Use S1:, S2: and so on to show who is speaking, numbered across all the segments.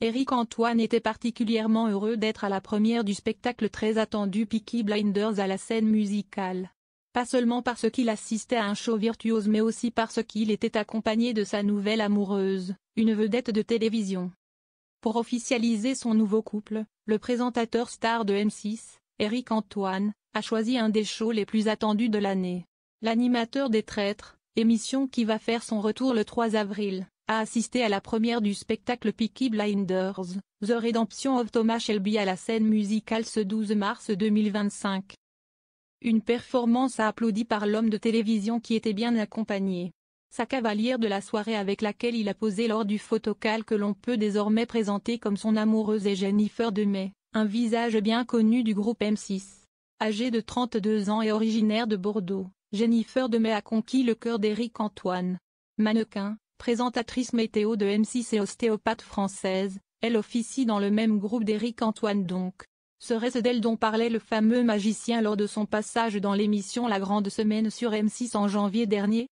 S1: Éric Antoine était particulièrement heureux d'être à la première du spectacle très attendu Peaky Blinders à la scène musicale. Pas seulement parce qu'il assistait à un show virtuose mais aussi parce qu'il était accompagné de sa nouvelle amoureuse, une vedette de télévision. Pour officialiser son nouveau couple, le présentateur star de M6, Éric Antoine, a choisi un des shows les plus attendus de l'année. L'animateur des Traîtres, émission qui va faire son retour le 3 avril, a assisté à la première du spectacle Peaky Blinders, The Redemption of Thomas Shelby à la scène musicale ce 12 mars 2025. Une performance applaudie par l'homme de télévision qui était bien accompagné. Sa cavalière de la soirée avec laquelle il a posé lors du photocall que l'on peut désormais présenter comme son amoureuse est Jennifer Demey, un visage bien connu du groupe M6. Âgée de 32 ans et originaire de Bordeaux, Jennifer Demey a conquis le cœur d'Éric Antoine. Mannequin, présentatrice météo de M6 et ostéopathe française, elle officie dans le même groupe d'Éric Antoine donc. Serait-ce d'elle dont parlait le fameux magicien lors de son passage dans l'émission La Grande Semaine sur M6 en janvier dernier?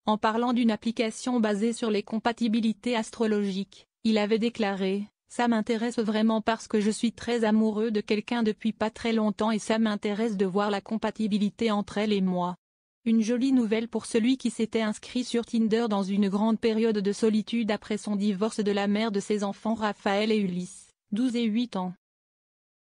S1: En parlant d'une application basée sur les compatibilités astrologiques, il avait déclaré « Ça m'intéresse vraiment parce que je suis très amoureux de quelqu'un depuis pas très longtemps et ça m'intéresse de voir la compatibilité entre elle et moi. » Une jolie nouvelle pour celui qui s'était inscrit sur Tinder dans une grande période de solitude après son divorce de la mère de ses enfants Raphaël et Ulysse, 12 et 8 ans.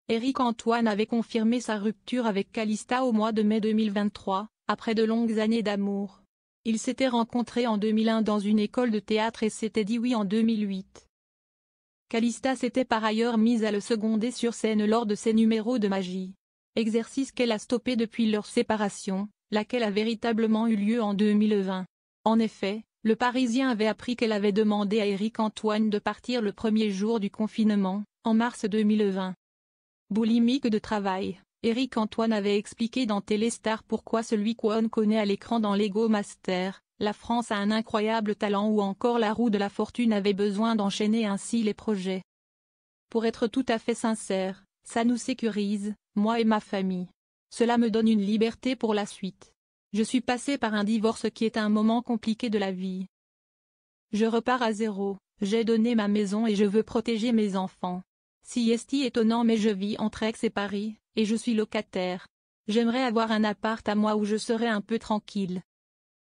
S1: Éric Antoine avait confirmé sa rupture avec Calista au mois de mai 2023, après de longues années d'amour. Ils s'étaient rencontrés en 2001 dans une école de théâtre et s'étaient dit oui en 2008. Calista s'était par ailleurs mise à le seconder sur scène lors de ses numéros de magie. Exercice qu'elle a stoppé depuis leur séparation, laquelle a véritablement eu lieu en 2020. En effet, le Parisien avait appris qu'elle avait demandé à Éric Antoine de partir le premier jour du confinement, en mars 2020. Boulimique de travail, Éric Antoine avait expliqué dans Téléstar pourquoi celui qu'on connaît à l'écran dans Lego Master, La France a un incroyable talent ou encore La roue de la fortune avait besoin d'enchaîner ainsi les projets. Pour être tout à fait sincère, ça nous sécurise, moi et ma famille. Cela me donne une liberté pour la suite. Je suis passé par un divorce qui est un moment compliqué de la vie. Je repars à zéro, j'ai donné ma maison et je veux protéger mes enfants. Si est étonnant mais je vis entre Aix et Paris, et je suis locataire. J'aimerais avoir un appart à moi où je serais un peu tranquille.